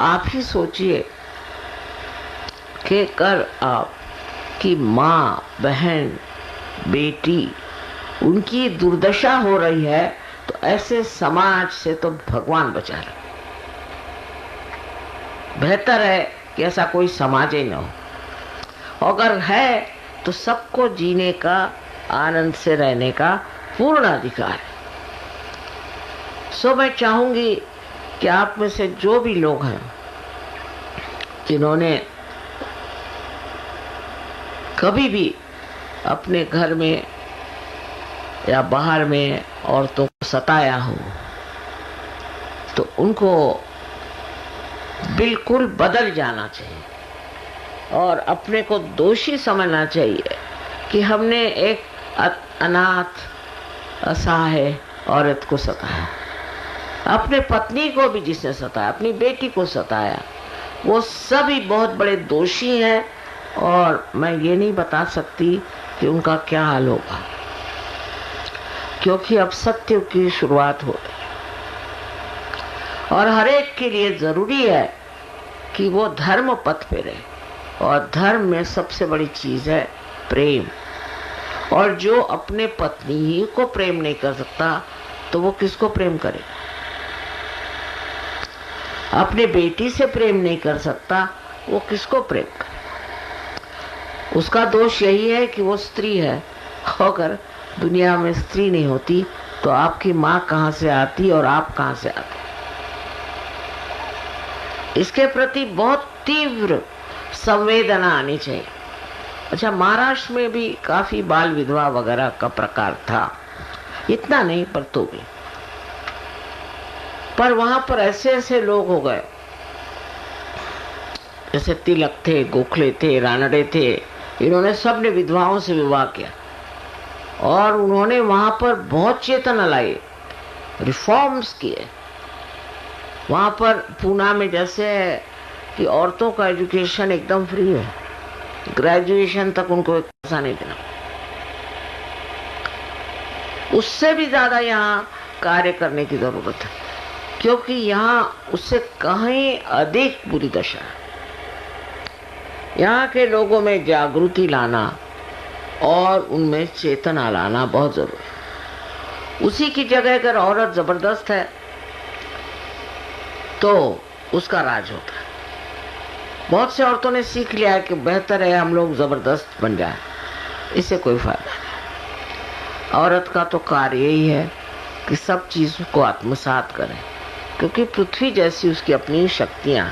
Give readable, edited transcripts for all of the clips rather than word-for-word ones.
आप ही सोचिए कि कर आप कि माँ, बहन, बेटी, उनकी दुर्दशा हो रही है, तो ऐसे समाज से तो भगवान बचा ले। बेहतर है कि ऐसा कोई समाज ही न हो। अगर है तो सबको जीने का, आनंद से रहने का पूर्ण अधिकार है। सो मैं चाहूंगी कि आप में से जो भी लोग हैं जिन्होंने कभी भी अपने घर में या बाहर में औरतों को सताया हो, तो उनको बिल्कुल बदल जाना चाहिए और अपने को दोषी समझना चाहिए कि हमने एक अनाथ, असहाय औरत को सताया। अपने पत्नी को भी जिसने सताया, अपनी बेटी को सताया, वो सभी बहुत बड़े दोषी हैं और मैं ये नहीं बता सकती कि उनका क्या हाल होगा, क्योंकि अब सत्य की शुरुआत हो रही है और हर एक के लिए जरूरी है कि वो धर्म पथ पे रहे। और धर्म में सबसे बड़ी चीज है प्रेम। और जो अपने पत्नी ही को प्रेम नहीं कर सकता तो वो किसको प्रेम करे? अपने बेटी से प्रेम नहीं कर सकता, वो किसको प्रेम करे? उसका दोष यही है कि वो स्त्री है। अगर दुनिया में स्त्री नहीं होती तो आपकी माँ कहाँ से आती और आप कहाँ से आते? इसके प्रति बहुत तीव्र संवेदना आनी चाहिए। अच्छा, महाराष्ट्र में भी काफी बाल विधवा वगैरह का प्रकार था, इतना नहीं पर तो भी। पर वहां पर ऐसे ऐसे लोग हो गए, जैसे तिलक थे, गोखले थे, रानडे थे, इन्होंने सबने विधवाओं से विवाह किया और उन्होंने वहां पर बहुत चेतना लाई, रिफॉर्म्स किए। वहां पर पूना में जैसे कि औरतों का एजुकेशन एकदम फ्री है, ग्रेजुएशन तक उनको एक पैसा नहीं देना। उससे भी ज्यादा यहाँ कार्य करने की जरूरत है, क्योंकि यहाँ उससे कहीं अधिक बुरी दशा है। यहाँ के लोगों में जागृति लाना और उनमें चेतना लाना बहुत जरूरी है। उसी की जगह अगर औरत जबरदस्त है तो उसका राज होता है। बहुत से औरतों ने सीख लिया है कि बेहतर है हम लोग जबरदस्त बन जाए, इससे कोई फायदा नहीं। औरत का तो कार्य यही है कि सब चीज को आत्मसात करे, क्योंकि पृथ्वी जैसी उसकी अपनी शक्तियां,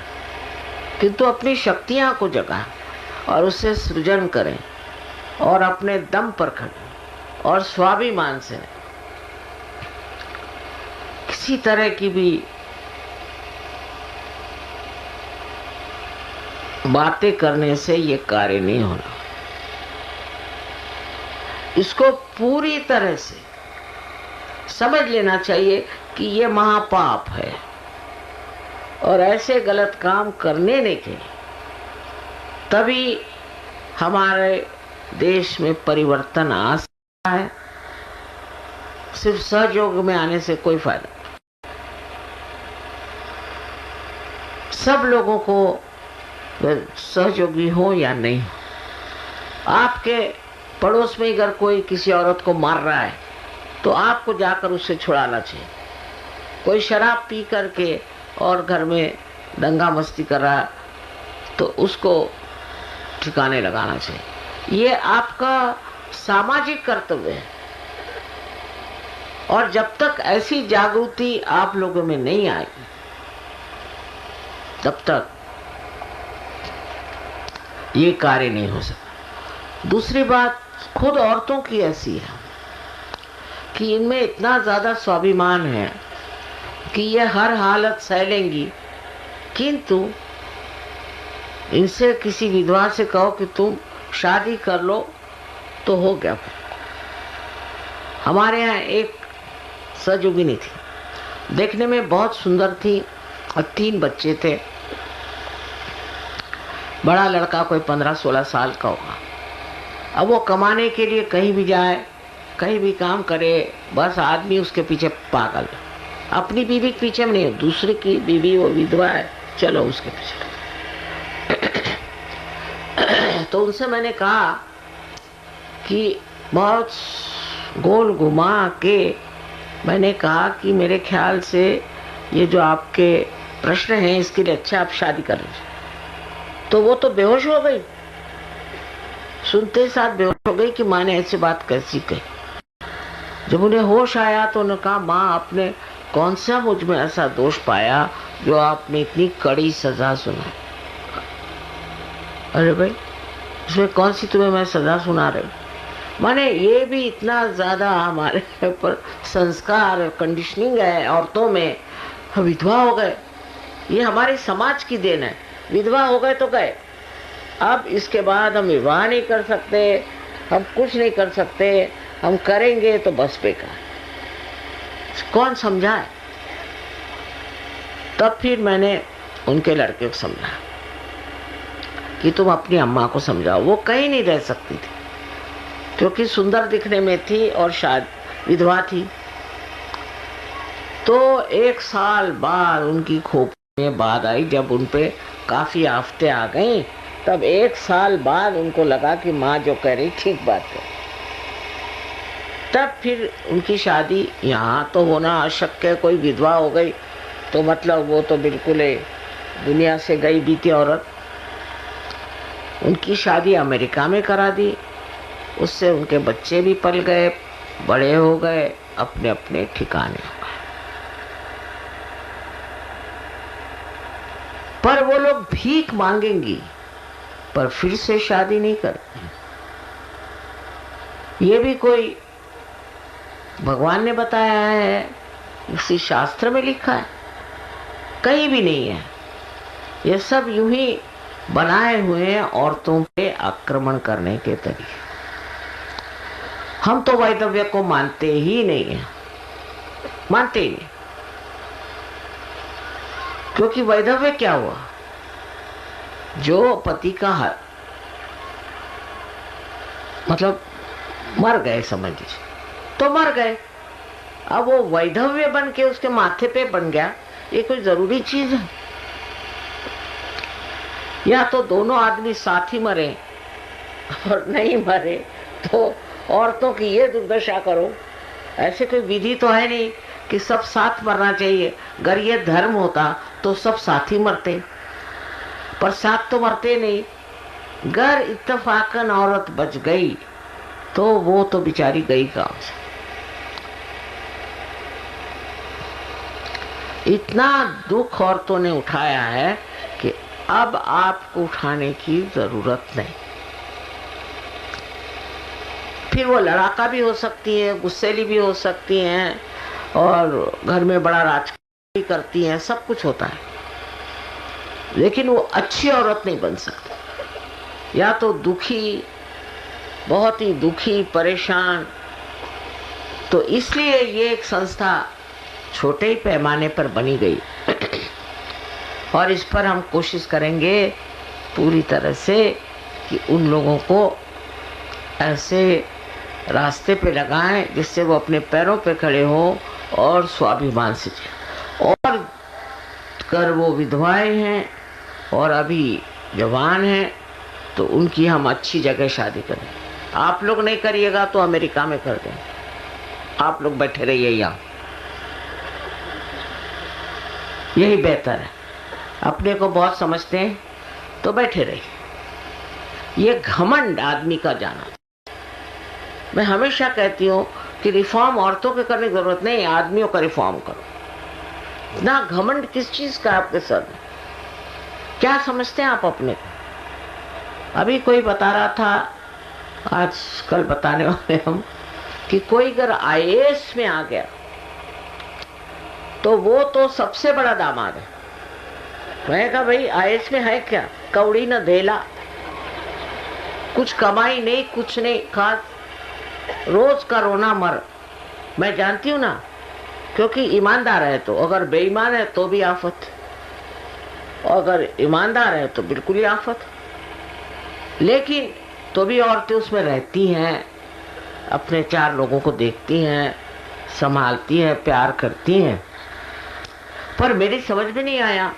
किंतु अपनी शक्तियां को जगाए और उससे सृजन करें और अपने दम पर खड़े और स्वाभिमान से, किसी तरह की भी बातें करने से ये कार्य नहीं होना। इसको पूरी तरह से समझ लेना चाहिए कि ये महापाप है और ऐसे गलत काम करने नहीं चाहिए। तभी हमारे देश में परिवर्तन आ सकता है। सिर्फ सहयोग में आने से कोई फायदा नहीं। सब लोगों को सहयोगी हो या नहीं, आपके पड़ोस में अगर कोई किसी औरत को मार रहा है तो आपको जाकर उससे छुड़ाना चाहिए। कोई शराब पी करके और घर में दंगा मस्ती कर रहा है तो उसको ठिकाने लगाना चाहिए। ये आपका सामाजिक कर्तव्य है। और जब तक ऐसी जागृति आप लोगों में नहीं आएगी तब तक ये कार्य नहीं हो सकता। दूसरी बात, खुद औरतों की ऐसी है कि इनमें इतना ज्यादा स्वाभिमान है कि ये हर हालत सह लेंगी, किंतु इनसे किसी विधवा से कहो कि तुम शादी कर लो तो हो गया। हमारे यहाँ एक सहयोगिनी थी, देखने में बहुत सुंदर थी और 3 बच्चे थे। बड़ा लड़का कोई 15-16 साल का होगा। अब वो कमाने के लिए कहीं भी जाए, कहीं भी काम करे, बस आदमी उसके पीछे पागल। अपनी बीवी के पीछे में नहीं, दूसरे की बीवी, वो विधवा है, चलो उसके पीछे। तो उनसे मैंने कहा कि बहुत गोल घुमा के मैंने कहा कि मेरे ख्याल से ये जो आपके प्रश्न हैं इसके लिए अच्छा आप शादी कर लीजिए। तो वो तो बेहोश हो गई, सुनते ही साथ बेहोश हो गई कि माँ ने ऐसी बात कैसी कही। जब उन्हें होश आया तो उन्होंने कहा, माँ आपने कौन सा मुझ में ऐसा दोष पाया जो आपने इतनी कड़ी सजा सुनाई? अरे भाई, इसमें कौन सी तुम्हें मैं सजा सुना रही? माने ये भी इतना ज्यादा हमारे ऊपर संस्कार कंडीशनिंग है औरतों में। विधवा हो गए, ये हमारे समाज की देन है। विधवा हो गए तो गए, अब इसके बाद हम विवाह नहीं कर सकते, हम कुछ नहीं कर सकते, हम करेंगे तो बस बेकार। कौन समझाए? तब फिर मैंने उनके लड़के को समझाया कि तुम अपनी अम्मा को समझाओ। वो कहीं नहीं रह सकती थी क्योंकि सुंदर दिखने में थी और शायद विधवा थी। तो 1 साल बाद उनकी खोपड़ी में बात आई, जब उनपे काफी आफतें आ गईं, तब 1 साल बाद उनको लगा कि माँ जो कह रही ठीक बात है। तब फिर उनकी शादी यहाँ तो होना अशक्य। कोई विधवा हो गई तो मतलब वो तो बिल्कुल दुनिया से गई बीती औरत। उनकी शादी अमेरिका में करा दी, उससे उनके बच्चे भी पल गए, बड़े हो गए, अपने अपने ठिकाने हो गए। पर वो लोग भीख मांगेंगी पर फिर से शादी नहीं करते। ये भी कोई भगवान ने बताया है, किसी शास्त्र में लिखा है? कहीं भी नहीं है। ये सब यूं ही बनाए हुए हैं औरतों पे आक्रमण करने के तरीके। हम तो वैधव्य को मानते ही नहीं है, मानते ही नहीं। क्योंकि वैधव्य क्या हुआ? जो पति का मतलब मर गए, समझ लीजिए, तो मर गए। अब वो वैधव्य बन के उसके माथे पे बन गया, ये कोई जरूरी चीज है? या तो दोनों आदमी साथ ही मरे और नहीं मरे तो औरतों की ये दुर्दशा करो। ऐसे कोई विधि तो है नहीं कि सब साथ मरना चाहिए। अगर ये धर्म होता तो सब साथ ही मरते, पर साथ तो मरते नहीं। अगर इत्तेफाकन औरत बच गई तो वो तो बेचारी गई गांव से। इतना दुख औरतों ने उठाया है कि अब आपको उठाने की जरूरत नहीं। फिर वो लड़ाका भी हो सकती है, गुस्सेली भी हो सकती हैं और घर में बड़ा राजकाज भी करती हैं, सब कुछ होता है, लेकिन वो अच्छी औरत नहीं बन सकती। या तो दुखी, बहुत ही दुखी, परेशान। तो इसलिए ये एक संस्था छोटे ही पैमाने पर बनी गई और इस पर हम कोशिश करेंगे पूरी तरह से कि उन लोगों को ऐसे रास्ते पे लगाएं जिससे वो अपने पैरों पे खड़े हों और स्वाभिमान से जिएं। और कर वो विधवाएं हैं और अभी जवान हैं तो उनकी हम अच्छी जगह शादी करें। आप लोग नहीं करिएगा तो अमेरिका में कर दें, आप लोग बैठे रहिए यहाँ, यही बेहतर है। अपने को बहुत समझते हैं तो बैठे रहिए। ये घमंड आदमी का जाना। मैं हमेशा कहती हूँ कि रिफॉर्म औरतों के करने की जरूरत नहीं, आदमियों का रिफॉर्म करो। ना घमंड किस चीज का आपके सर में? क्या समझते हैं आप अपने को? अभी कोई बता रहा था, आज कल बताने वाले हम, कि कोई अगर आईएएस में आ गया तो वो तो सबसे बड़ा दामाद है। मैं कहा भाई आईएएस में है क्या? कौड़ी न धेला, कुछ कमाई नहीं, कुछ नहीं, खास रोज का रोना मर। मैं जानती हूँ ना, क्योंकि ईमानदार है तो, अगर बेईमान है तो भी आफत, और अगर ईमानदार है तो बिल्कुल ही आफत। लेकिन तो भी औरतें उसमें रहती हैं, अपने 4 लोगों को देखती हैं, संभालती हैं, प्यार करती हैं। पर मेरी समझ में नहीं आया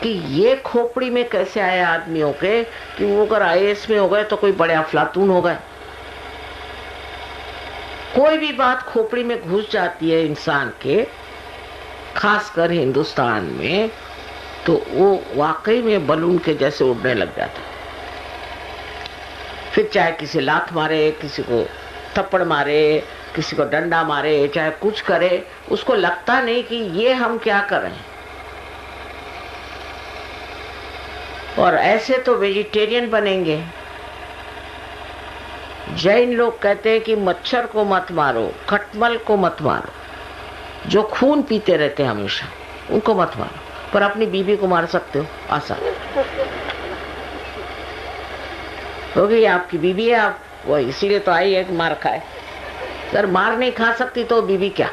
कि ये खोपड़ी में कैसे आए आदमियों के कि वो अगर आईएएस में हो गए तो कोई बड़े अफलातून हो गए। कोई भी बात खोपड़ी में घुस जाती है इंसान के, खासकर हिंदुस्तान में, तो वो वाकई में बलून के जैसे उड़ने लग जाता है। फिर चाहे किसी लात मारे, किसी को थप्पड़ मारे, किसी को डंडा मारे, चाहे कुछ करे, उसको लगता नहीं कि ये हम क्या कर रहे हैं। और ऐसे तो वेजिटेरियन बनेंगे। जैन लोग कहते हैं कि मच्छर को मत मारो, खटमल को मत मारो, जो खून पीते रहते हैं हमेशा उनको मत मारो, पर अपनी बीवी को मार सकते हो आसान। हो गई आपकी बीवी है, आप वो इसीलिए तो आई है कि मार खाए। अगर मार नहीं खा सकती तो बीवी क्या।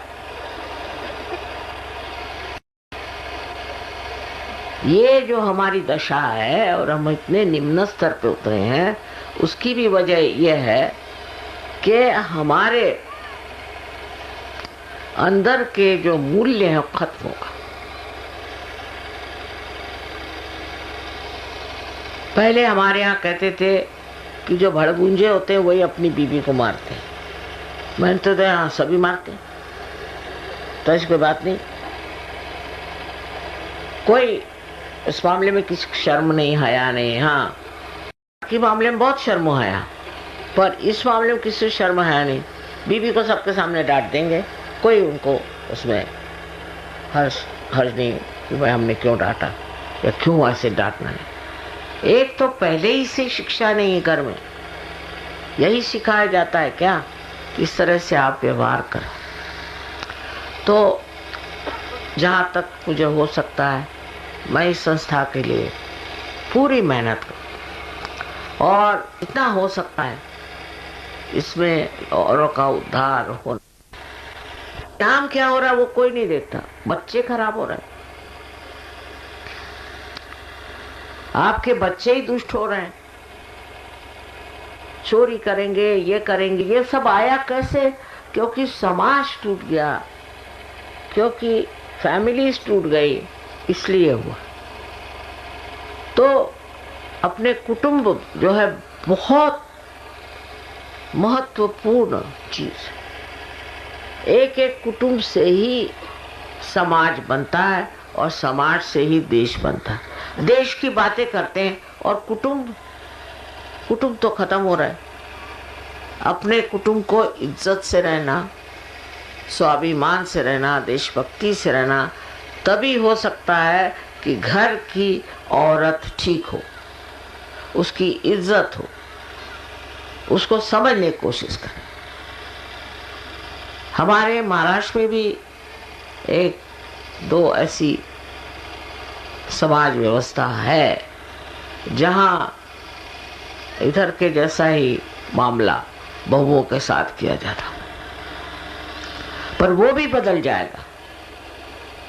ये जो हमारी दशा है और हम इतने निम्न स्तर पे उतरे हैं, उसकी भी वजह यह है कि हमारे अंदर के जो मूल्य है खत्म होगा। पहले हमारे यहाँ कहते थे कि जो भड़गुंजे होते हैं वही अपनी बीवी को मारते हैं। मैंने तो यहाँ सभी मारते हैं, तो ऐसी कोई बात नहीं। कोई इस मामले में किसी शर्म नहीं, हया नहीं। हाँ, कि मामले में बहुत शर्म हया, पर इस मामले में किसी शर्म हया नहीं। बीवी को सबके सामने डांट देंगे, कोई उनको उसमें हर्ष नहीं कि भाई हमने क्यों डांटा या क्यों ऐसे डांटना है। एक तो पहले ही से शिक्षा नहीं है, घर में यही सिखाया जाता है क्या, किस तरह से आप व्यवहार करें। तो जहाँ तक मुझे हो सकता है मैं इस संस्था के लिए पूरी मेहनत करूं और इतना हो सकता है इसमें औरों का उद्धार हो। नाम क्या हो रहा है वो कोई नहीं देखता, बच्चे खराब हो रहे हैं, आपके बच्चे ही दुष्ट हो रहे हैं, चोरी करेंगे, ये करेंगे। ये सब आया कैसे? क्योंकि समाज टूट गया, क्योंकि फैमिलीज टूट गई, इसलिए हुआ। तो अपने कुटुंब जो है बहुत महत्वपूर्ण चीज। एक एक कुटुंब से ही समाज बनता है और समाज से ही देश बनता है। देश की बातें करते हैं और कुटुंब तो खत्म हो रहा है। अपने कुटुंब को इज्जत से रहना, स्वाभिमान से रहना, देशभक्ति से रहना, तभी हो सकता है कि घर की औरत ठीक हो, उसकी इज्जत हो, उसको समझने की कोशिश करें। हमारे महाराष्ट्र में भी एक दो ऐसी समाज व्यवस्था है जहां इधर के जैसा ही मामला बहुओं के साथ किया जाता, पर वो भी बदल जाएगा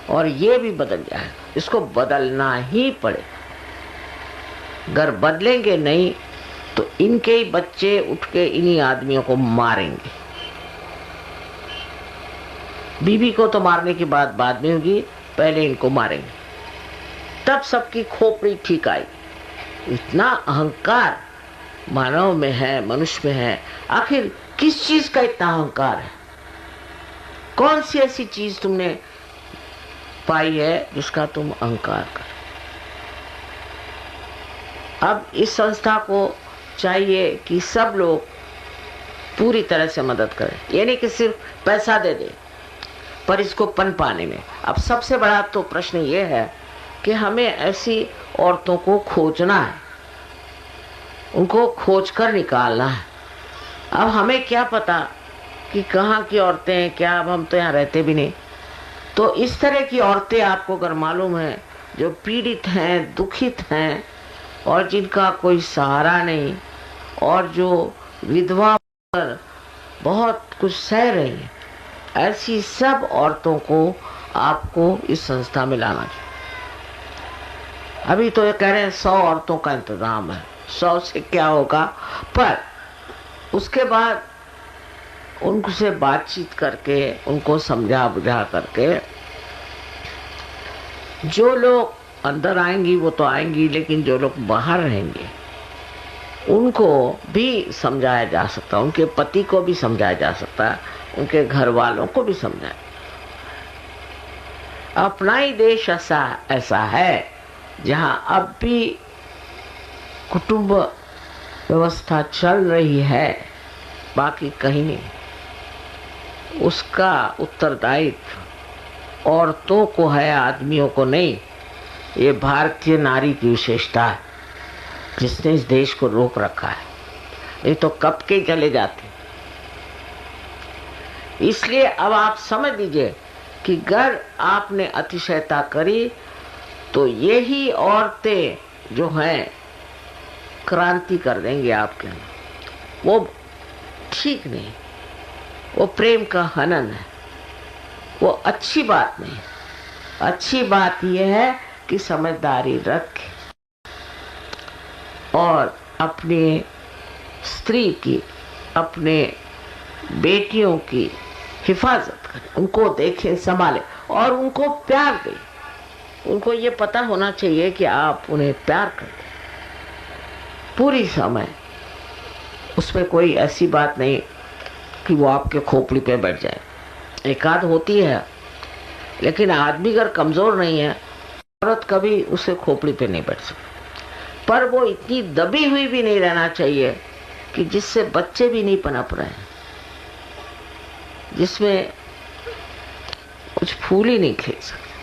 और ये भी बदल जाएगा। इसको बदलना ही पड़ेगा। अगर बदलेंगे नहीं तो इनके ही बच्चे उठ के इन्हीं आदमियों को मारेंगे। बीवी को तो मारने की बात बाद में होगी, पहले इनको मारेंगे, तब सबकी खोपड़ी ठीक आई। इतना अहंकार मानव में है, मनुष्य में है। आखिर किस चीज का इतना अहंकार है? कौन सी ऐसी चीज तुमने पाई है जिसका तुम अहंकार कर? अब इस संस्था को चाहिए कि सब लोग पूरी तरह से मदद करें। ये नहीं कि सिर्फ पैसा दे दे, पर इसको पन पाने में। अब सबसे बड़ा तो प्रश्न ये है कि हमें ऐसी औरतों को खोजना है, उनको खोज कर निकालना है। अब हमें क्या पता कि कहाँ की औरतें हैं क्या, अब हम तो यहाँ रहते भी नहीं। तो इस तरह की औरतें आपको अगर मालूम है जो पीड़ित हैं, दुखित हैं और जिनका कोई सहारा नहीं, और जो विधवा पर बहुत कुछ सह रही है, ऐसी सब औरतों को आपको इस संस्था में लाना चाहिए। अभी तो ये कह रहे हैं 100 औरतों का इंतजाम है। 100 से क्या होगा, पर उसके बाद उनसे बातचीत करके, उनको समझा बुझा करके, जो लोग अंदर आएंगी वो तो आएंगी, लेकिन जो लोग बाहर रहेंगे उनको भी समझाया जा सकता, उनके पति को भी समझाया जा सकता, उनके घर वालों को भी समझाया। अपना ही देश ऐसा है जहां अब भी कुटुंब व्यवस्था चल रही है, बाकी कहीं नहीं। उसका उत्तरदायित्व औरतों को है, आदमियों को नहीं। ये भारतीय नारी की विशेषता है जिसने इस देश को रोक रखा है, ये तो कब के चले जाते। इसलिए अब आप समझ लीजिए कि अगर आपने अतिशयता करी तो यही औरतें जो हैं क्रांति कर देंगे आपके अंदर। वो ठीक नहीं, वो प्रेम का हनन है, वो अच्छी बात नहीं। अच्छी बात यह है कि समझदारी रखें और अपने स्त्री की, अपने बेटियों की हिफाजत करें, उनको देखें, संभालें और उनको प्यार दें। उनको ये पता होना चाहिए कि आप उन्हें प्यार करते पूरी समय। उसमें कोई ऐसी बात नहीं कि वो आपके खोपड़ी पे बैठ जाए। एकाध होती है, लेकिन आदमी अगर कमजोर नहीं है, औरत कभी उसे खोपड़ी पे नहीं बैठ सकती। पर वो इतनी दबी हुई भी नहीं रहना चाहिए कि जिससे बच्चे भी नहीं पनप रहे हैं, जिसमें कुछ फूल ही नहीं खिल सके।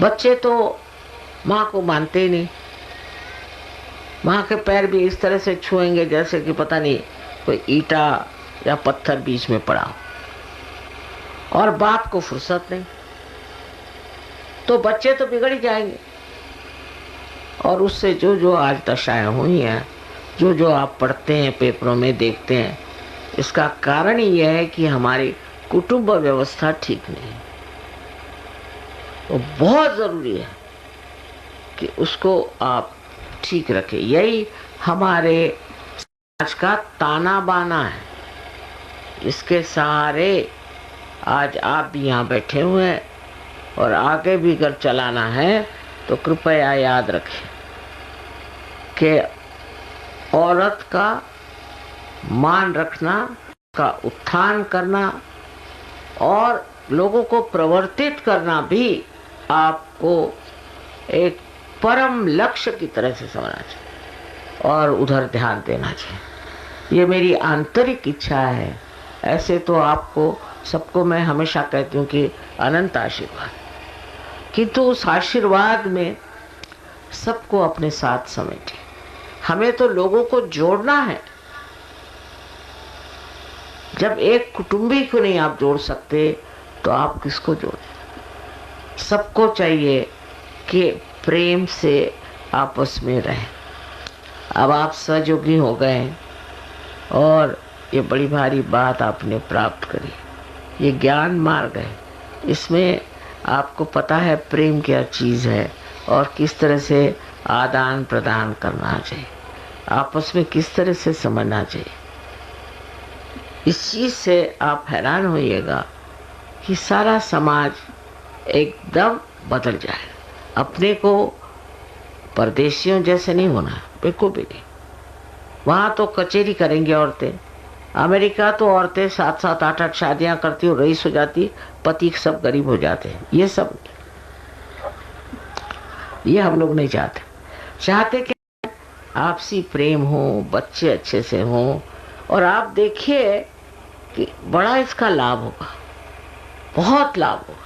बच्चे तो माँ को मानते ही नहीं, माँ के पैर भी इस तरह से छुएंगे जैसे कि पता नहीं कोई ईटा या पत्थर बीच में पड़ा हो। और बाप को फुर्सत नहीं, तो बच्चे तो बिगड़ ही जाएंगे। और उससे जो जो आज दशाएं हुई हैं, जो जो आप पढ़ते हैं, पेपरों में देखते हैं, इसका कारण ही यह है कि हमारी कुटुंब व्यवस्था ठीक नहीं है। तो बहुत जरूरी है कि उसको आप ठीक रखें। यही हमारे समाज का ताना बाना है, इसके सहारे आज आप भी यहाँ बैठे हुए हैं। और आगे भी अगर चलाना है तो कृपया याद रखें कि औरत का मान रखना, का उत्थान करना और लोगों को प्रवर्तित करना भी आपको एक परम लक्ष्य की तरह से समझना चाहिए और उधर ध्यान देना चाहिए। ये मेरी आंतरिक इच्छा है। ऐसे तो आपको सबको मैं हमेशा कहती हूँ कि अनंत आशीर्वाद, किंतु उस आशीर्वाद में सबको अपने साथ समेटे। हमें तो लोगों को जोड़ना है। जब एक कुटुंबी को नहीं आप जोड़ सकते तो आप किसको जोड़ें? सबको चाहिए कि प्रेम से आपस में रहें। अब आप सहयोगी हो गए और ये बड़ी भारी बात आपने प्राप्त करी, ये ज्ञान मार्ग है। इसमें आपको पता है प्रेम क्या चीज़ है और किस तरह से आदान प्रदान करना चाहिए, आपस में किस तरह से समझना चाहिए। इस चीज़ से आप हैरान होइएगा कि सारा समाज एकदम बदल जाए। अपने को परदेशियों जैसे नहीं होना, बिल्कुल भी नहीं। वहाँ तो कचेरी करेंगी औरतें। अमेरिका तो औरतें 7-7, 8-8 शादियाँ करती और रईस हो जाती, पति सब गरीब हो जाते हैं। ये सब, ये हम लोग नहीं चाहते। चाहते कि आपसी प्रेम हो, बच्चे अच्छे से हों। और आप देखिए कि बड़ा इसका लाभ होगा, बहुत लाभ होगा।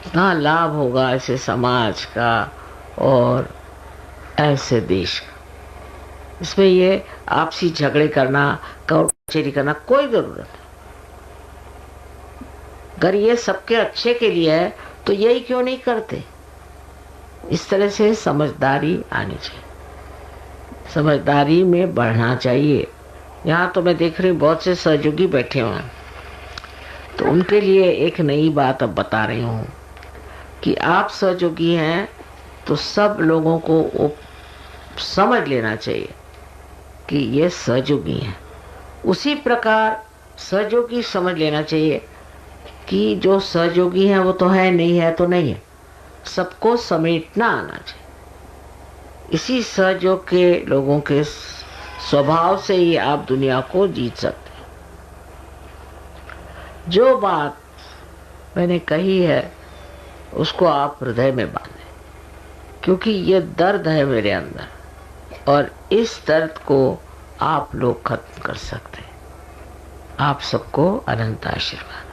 इतना लाभ होगा ऐसे समाज का और ऐसे देश का। इसमें ये आपसी झगड़े करना, कचेरी करना कोई जरूरत नहीं। अगर ये सबके अच्छे के लिए है तो यही क्यों नहीं करते? इस तरह से समझदारी आनी चाहिए, समझदारी में बढ़ना चाहिए। यहाँ तो मैं देख रही हूँ बहुत से सहयोगी बैठे हुए हैं, तो उनके लिए एक नई बात अब बता रही हूँ कि आप सहयोगी हैं तो सब लोगों को वो समझ लेना चाहिए कि ये सहयोगी हैं। उसी प्रकार सहयोगी समझ लेना चाहिए कि जो सहयोगी है वो तो है, नहीं है तो नहीं है, सबको समेटना आना चाहिए। इसी सहयोग के लोगों के स्वभाव से ही आप दुनिया को जीत सकते हैं। जो बात मैंने कही है उसको आप हृदय में बांधें, क्योंकि ये दर्द है मेरे अंदर और इस दर्द को आप लोग खत्म कर सकते हैं। आप सबको अनंत आशीर्वाद।